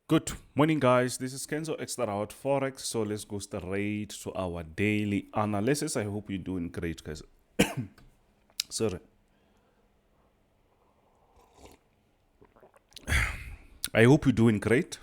Good morning, guys. This is Kenzo Xtrahot Forex. So let's go straight to our daily analysis. I hope you're doing great, guys. Sorry. I hope you're doing great.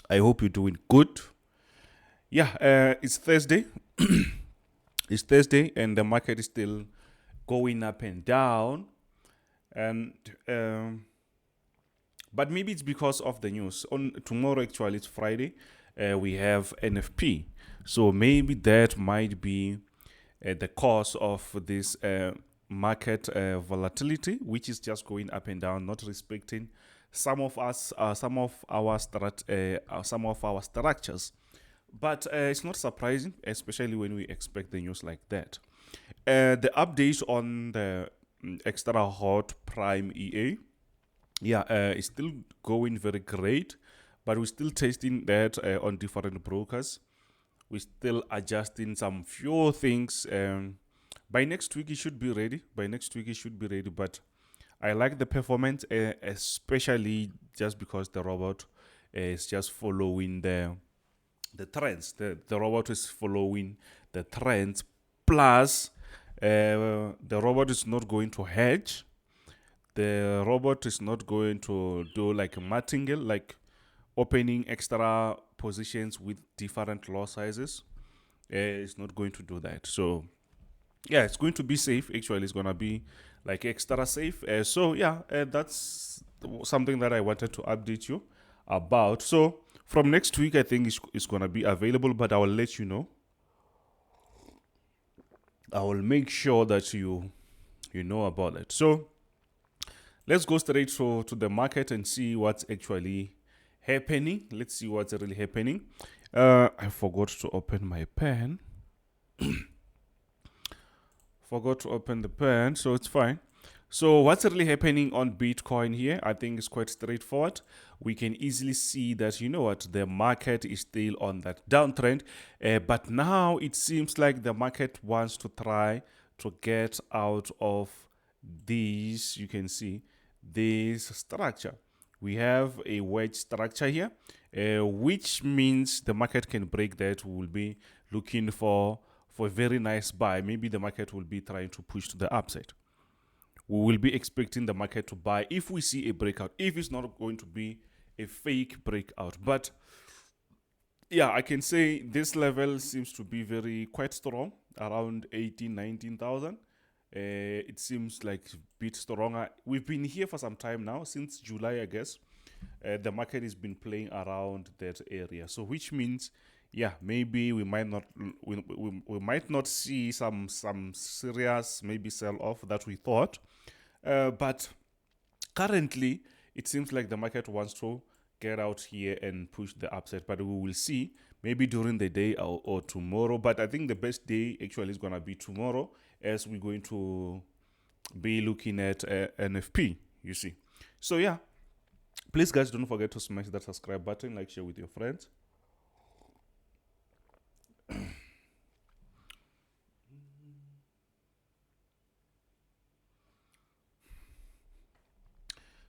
I hope you're doing good. Yeah, it's Thursday. It's Thursday, and the market is still going up and down. And but maybe it's because of the news. On tomorrow, actually, it's Friday. We have NFP, so maybe that might be the cause of this market volatility, which is just going up and down, not respecting some of our structures. But it's not surprising, especially when we expect the news like that. The update on the Xtrahot Prime EA, it's still going very great, but we're still testing that on different brokers. We're still adjusting some few things. By next week, it should be ready. But I like the performance, especially just because the robot is just following the trends. The robot is following the trends. Plus, the robot is not going to hedge. The robot is not going to do like a martingale, like opening extra positions with different lot sizes. It's not going to do that. So yeah, it's going to be safe. Actually, it's going to be like extra safe. That's something that I wanted to update you about. So from next week, I think it's going to be available, but I will let you know. I will make sure that you know about it. So let's go straight to the market and see what's actually happening. Let's see what's really happening. I forgot to open my pen. Forgot to open the pen, so it's fine. So what's really happening on Bitcoin here? I think it's quite straightforward. We can easily see that, the market is still on that downtrend. But now it seems like the market wants to try to get out of these, you can see, this structure. We have a wedge structure here, which means the market can break that. We will be looking for a very nice buy. Maybe the market will be trying to push to the upside. We will be expecting the market to buy if we see a breakout, if it's not going to be a fake breakout. But yeah, I can say this level seems to be quite strong, around 18, 19,000. It seems like a bit stronger. We've been here for some time now, since July, I guess. The market has been playing around that area. So which means, maybe we might not see some serious maybe sell off that we thought. But currently, it seems like the market wants to get out here and push the upside. But we will see maybe during the day or tomorrow. But I think the best day actually is going to be tomorrow, as we're going to be looking at NFP, you see. So yeah, please guys, don't forget to smash that subscribe button, like, share with your friends.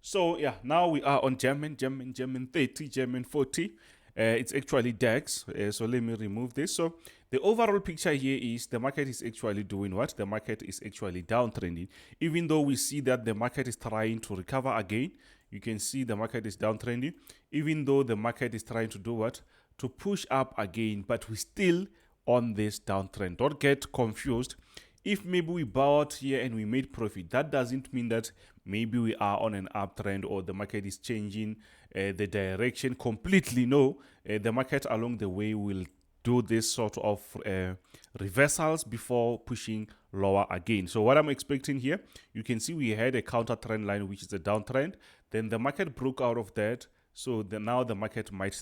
So yeah, now we are on German 30, German 40. It's actually DAX. So let me remove this. So the overall picture here is the market is actually doing what? The market is actually downtrending. Even though we see that the market is trying to recover again, you can see the market is downtrending. Even though the market is trying to do what? To push up again, but we're still on this downtrend. Don't get confused. If maybe we bought here and we made profit, that doesn't mean that maybe we are on an uptrend or the market is changing the direction completely. No, the market along the way will do this sort of reversals before pushing lower again. So what I'm expecting here, you can see we had a counter trend line, which is a downtrend. Then the market broke out of that. So now the market might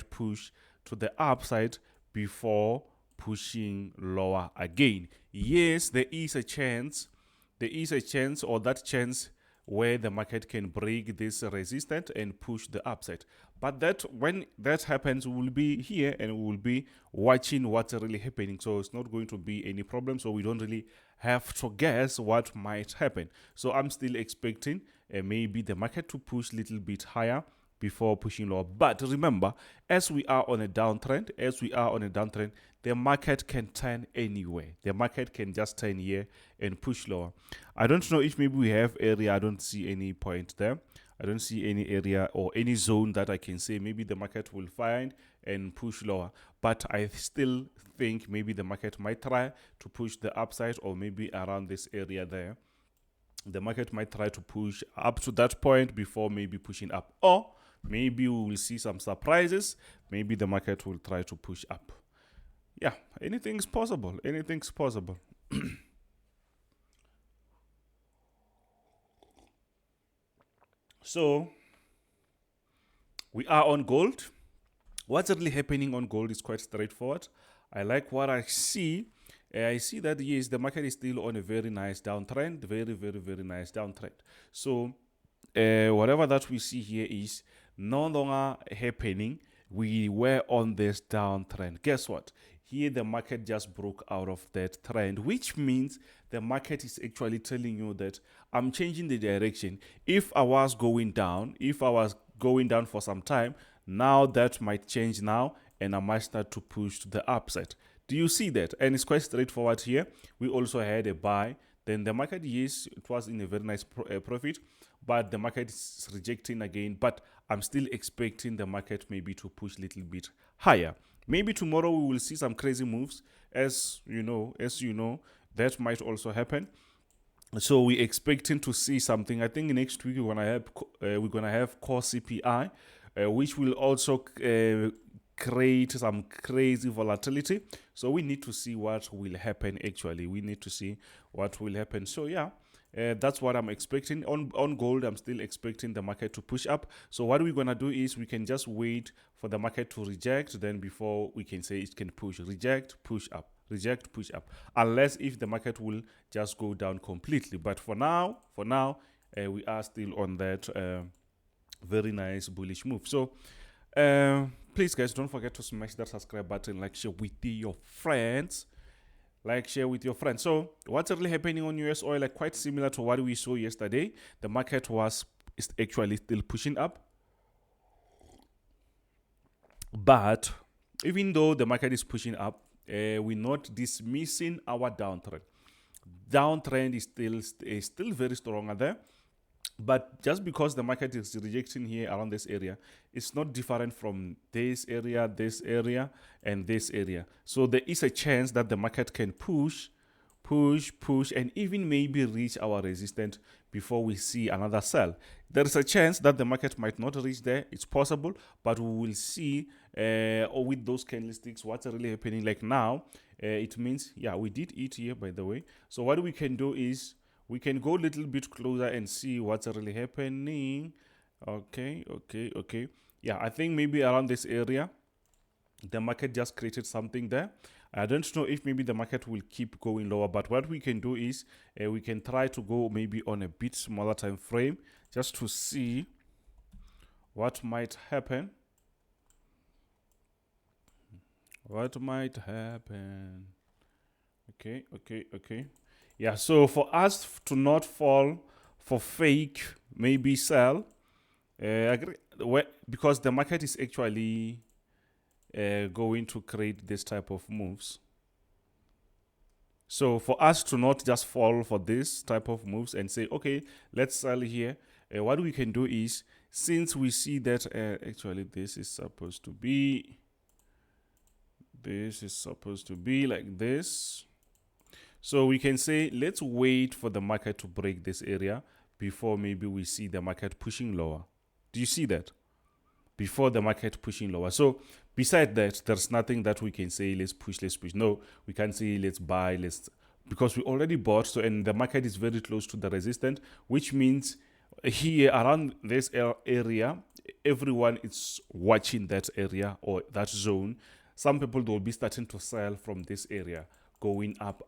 push to the upside before pushing lower again. Yes, there is a chance, or that chance where the market can break this resistance and push the upside. But that when that happens, we will be here and we will be watching what's really happening. So it's not going to be any problem. So we don't really have to guess what might happen. So I'm still expecting maybe the market to push a little bit higher before pushing lower. But remember, as we are on a downtrend, the market can turn anywhere. The market can just turn here and push lower. I don't know if maybe we have area. I don't see any point there. I don't see any area or any zone that I can say maybe the market will find and push lower. But I still think maybe the market might try to push the upside, or maybe around this area there. The market might try to push up to that point before maybe pushing up. Or maybe we will see some surprises. Maybe the market will try to push up. Yeah, anything's possible. Anything's possible. So we are on gold. What's really happening on gold is quite straightforward. I like what I see. I see that yes, the market is still on a very nice downtrend, very nice downtrend. So whatever that we see here is no longer happening. We were on this downtrend. Guess what? Here the market just broke out of that trend, which means the market is actually telling you that I'm changing the direction. If I was going down, for some time, now that might change now, and I might start to push to the upside. Do you see that? And it's quite straightforward here. We also had a buy. Then the market, yes, it was in a very nice profit, but the market is rejecting again. But I'm still expecting the market maybe to push a little bit higher. Maybe tomorrow we will see some crazy moves. As you know, that might also happen. So we're expecting to see something. I think next week we're gonna have core CPI, which will also create some crazy volatility. So we need to see what will happen. Actually, we need to see what will happen. So yeah. That's what I'm expecting. On gold, I'm still expecting the market to push up. So what we're going to do is we can just wait for the market to reject. Then before we can say it can push, reject, push up, reject, push up. Unless if the market will just go down completely. But for now, we are still on that very nice bullish move. So please guys, don't forget to smash that subscribe button, like, share with your friends. So what's really happening on US oil, like quite similar to what we saw yesterday. The market is actually still pushing up. But even though the market is pushing up, we're not dismissing our downtrend. Downtrend is still very strong there. But just because the market is rejecting here around this area, it's not different from this area, and this area. So there is a chance that the market can push, and even maybe reach our resistance before we see another sell. There is a chance that the market might not reach there. It's possible, but we will see with those candlesticks what's really happening. Like now, it means, yeah, we did eat here, by the way. So what we can do is, we can go a little bit closer and see what's really happening. Okay. Yeah, I think maybe around this area, the market just created something there. I don't know if maybe the market will keep going lower, but what we can do is we can try to go maybe on a bit smaller time frame just to see what might happen. Okay. Yeah, so for us to not fall for fake, maybe sell, because the market is actually going to create this type of moves. So for us to not just fall for this type of moves and say, okay, let's sell here, what we can do is, since we see that actually this is supposed to be like this. So we can say, let's wait for the market to break this area before maybe we see the market pushing lower. Do you see that? Before the market pushing lower. So beside that, there's nothing that we can say, let's push. No, we can't say, let's buy, because we already bought. So, and the market is very close to the resistance, which means here around this area, everyone is watching that area or that zone. Some people will be starting to sell from this area, going up,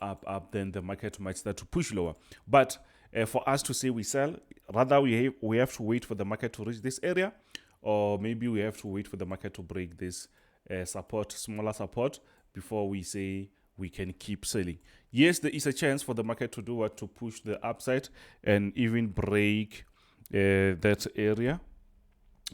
then the market might start to push lower. But for us to say we sell, rather we have to wait for the market to reach this area, or maybe we have to wait for the market to break this smaller support before we say we can keep selling. Yes, there is a chance for the market to do what? To push the upside and even break that area.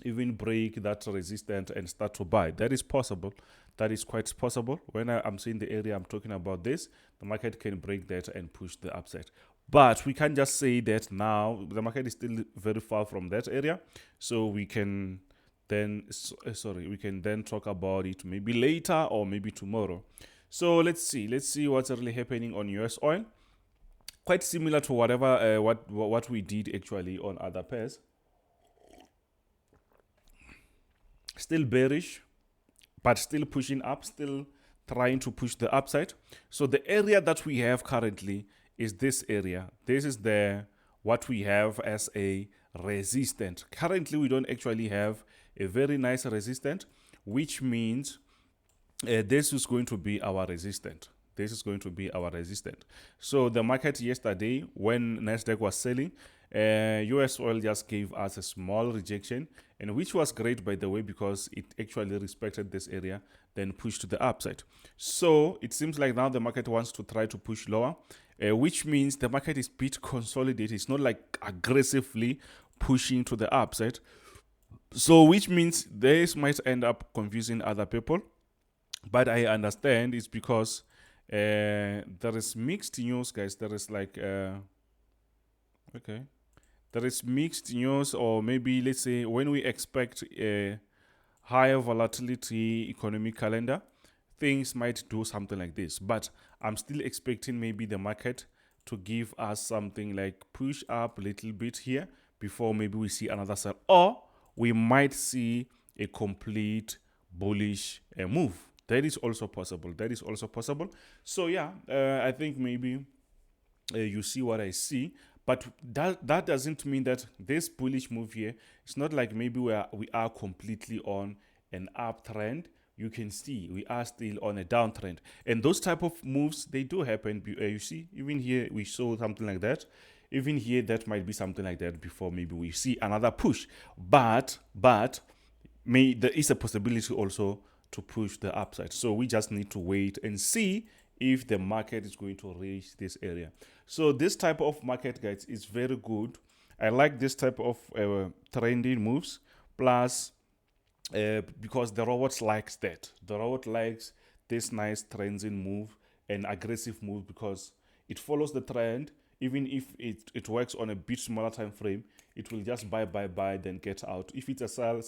even break that resistance and start to buy. That is possible. That is quite possible. When I'm seeing the area I'm talking about this, the market can break that and push the upside. But we can't just say that now. The market is still very far from that area. So we can then, we can then talk about it maybe later or maybe tomorrow. So let's see what's really happening on US oil. Quite similar to whatever what we did actually on other pairs. Still bearish, but still pushing up, still trying to push the upside. So the area that we have currently is this area. This is what we have as a resistance. Currently, we don't actually have a very nice resistance, which means this is going to be our resistance. This is going to be our resistance. So the market yesterday, when NASDAQ was selling, US oil just gave us a small rejection, and which was great, by the way, because it actually respected this area, then pushed to the upside. So it seems like now the market wants to try to push lower, which means the market is bit consolidated. It's not like aggressively pushing to the upside. So which means this might end up confusing other people. But I understand it's because there is mixed news, guys. There is like there is mixed news, or maybe let's say when we expect a higher volatility economic calendar, things might do something like this. But I'm still expecting maybe the market to give us something like push up a little bit here before maybe we see another sell, or we might see a complete bullish move. That is also possible. That is also possible. So yeah, I think maybe you see what I see. But that doesn't mean that this bullish move here, it's not like maybe we are completely on an uptrend. You can see we are still on a downtrend. And those type of moves, they do happen. You see, even here we saw something like that. Even here, that might be something like that before maybe we see another push. But there is a possibility also to push the upside. So we just need to wait and see if the market is going to reach this area. So this type of market, guys, is very good. I like this type of trending moves. Plus, because the robot likes that. The robot likes this nice trending move and aggressive move because it follows the trend. Even if it works on a bit smaller time frame, it will just buy, then get out. If it's a sell,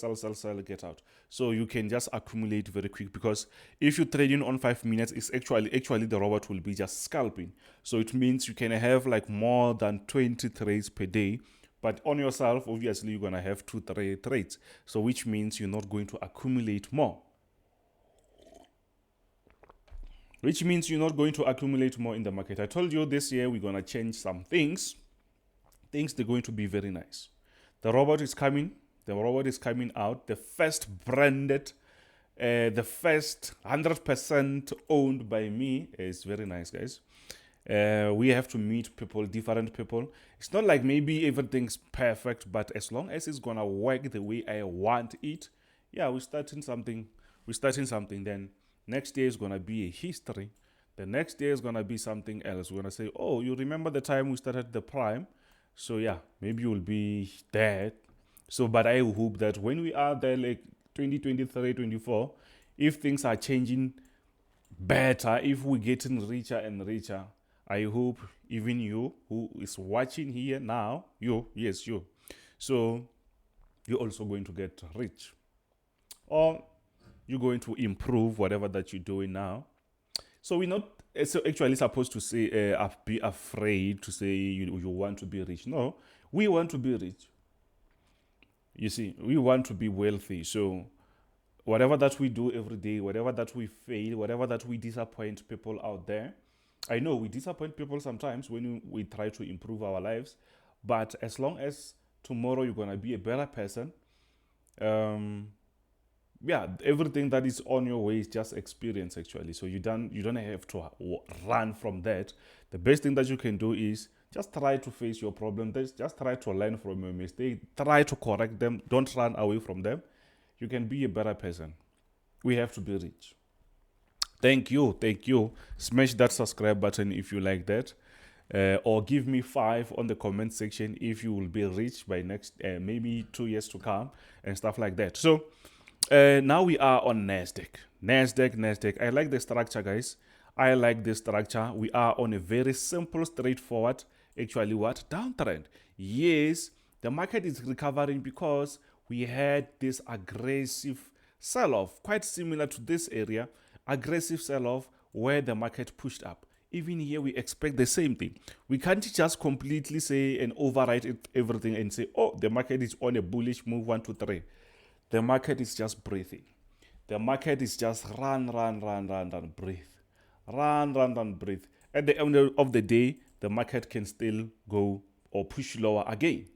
get out. So you can just accumulate very quick, because if you trade in on 5 minutes, it's actually the robot will be just scalping. So it means you can have like more than 20 trades per day. But on yourself, obviously, you're going to have 2-3 trades. So which means you're not going to accumulate more. Which means you're not going to accumulate more in the market. I told you this year we're going to change some things. Things they're going to be very nice. The robot is coming. The robot is coming out. The first branded, the first 100% owned by me is very nice, guys. We have to meet people, different people. It's not like maybe everything's perfect, but as long as it's going to work the way I want it, yeah, we're starting something. Then next year is going to be a history. The next year is going to be something else. We're going to say, oh, you remember the time we started the prime? So yeah, maybe you'll be there. So, but I hope that when we are there, like 2023, 24, if things are changing better, if we're getting richer and richer, I hope even you who is watching here now, you, so you're also going to get rich. Or you're going to improve whatever that you're doing now. So we're not actually supposed to say, be afraid to say you want to be rich. No, we want to be rich. You see, we want to be wealthy. So whatever that we do every day, whatever that we fail, whatever that we disappoint people out there, I know we disappoint people sometimes when we try to improve our lives. But as long as tomorrow you're going to be a better person, yeah, everything that is on your way is just experience, actually. So you don't have to run from that. The best thing that you can do is just try to face your problem. Just try to learn from your mistake. Try to correct them. Don't run away from them. You can be a better person. We have to be rich. Thank you. Smash that subscribe button if you like that. or give me 5 on the comment section if you will be rich by next maybe 2 years to come and stuff like that. So now we are on NASDAQ. I like the structure, guys. I like this structure. We are on a very simple, straightforward, actually what? Downtrend. Yes, the market is recovering because we had this aggressive sell-off, quite similar to this area, aggressive sell-off where the market pushed up. Even here, we expect the same thing. We can't just completely say and overwrite everything and say, oh, the market is on a bullish move, 1, 2, 3. The market is just breathing. The market is just run, breathe. Run, breathe. At the end of the day, the market can still go or push lower again.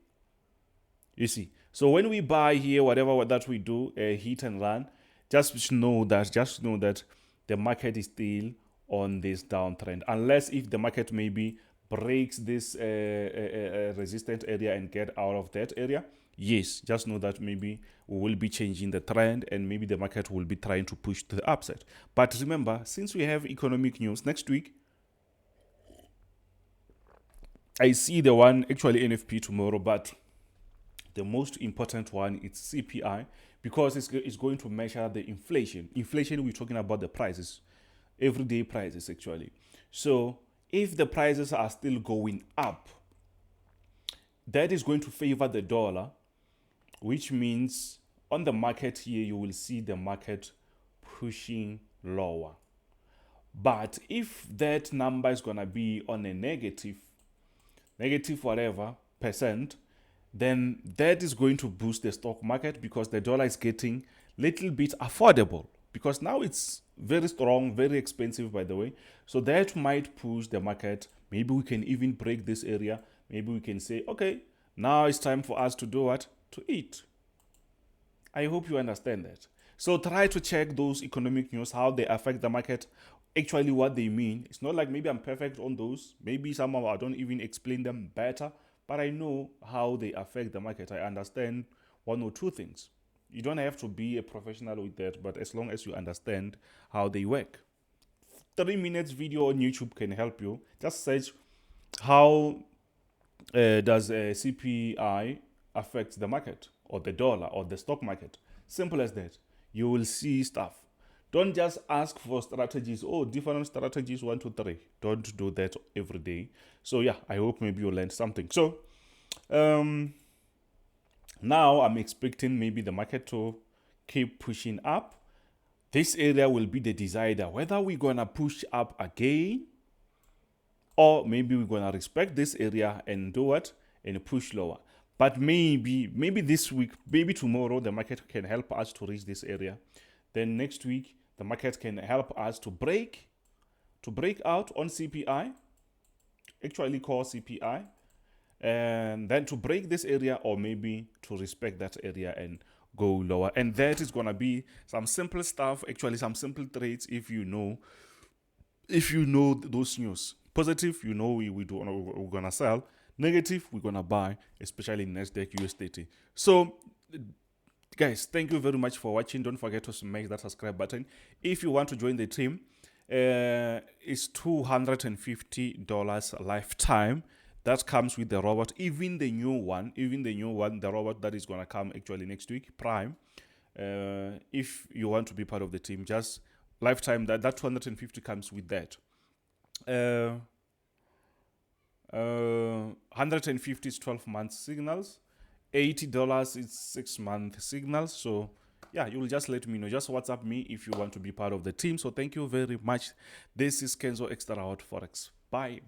You see. So when we buy here, whatever that we do, hit and run, just know that the market is still on this downtrend. Unless if the market maybe breaks this resistant area and get out of that area, yes, just know that maybe we will be changing the trend and maybe the market will be trying to push to the upside. But remember, since we have economic news next week, I see the one actually NFP tomorrow, but the most important one is CPI because it's going to measure the inflation. Inflation, we're talking about the prices, everyday prices actually. So if the prices are still going up, that is going to favor the dollar, which means on the market here, you will see the market pushing lower. But if that number is going to be on a negative whatever percent, then that is going to boost the stock market because the dollar is getting little bit affordable because now it's very strong, very expensive, by the way. So that might push the market. Maybe we can even break this area. Maybe we can say, okay, now it's time for us to do what? To eat. I hope you understand that. So try to check those economic news, how they affect the market, actually what they mean. It's not like maybe I'm perfect on those. Maybe somehow I don't even explain them better, but I know how they affect the market. I understand 1 or 2 things. You don't have to be a professional with that, but as long as you understand how they work. 3 minutes video on YouTube can help you. Just search how does CPI affect the market or the dollar or the stock market. Simple as that. You will see stuff. Don't just ask for strategies. Oh, different strategies, 1, 2, 3. Don't do that every day. So yeah, I hope maybe you learned something. So now I'm expecting maybe the market to keep pushing up. This area will be the decider whether we're gonna push up again or maybe we're gonna respect this area and do what? And push lower. But maybe this week, maybe tomorrow, the market can help us to reach this area. Then next week, the market can help us to break out on CPI, actually call CPI, and then to break this area or maybe to respect that area and go lower. And that is going to be some simple stuff, actually some simple trades if you know those news. Positive, we're going to sell. Negative, we're going to buy, especially in NASDAQ US30. So guys, thank you very much for watching. Don't forget to smash that subscribe button. If you want to join the team, it's $250 lifetime. That comes with the robot, even the new one, the robot that is going to come actually next week, Prime. If you want to be part of the team, just lifetime, that 250 comes with that. 150 is 12 months signals. $80 is 6-month signals. So yeah, you will just let me know. Just WhatsApp me if you want to be part of the team. So thank you very much. This is Kenzo Xtrahot Forex. Bye.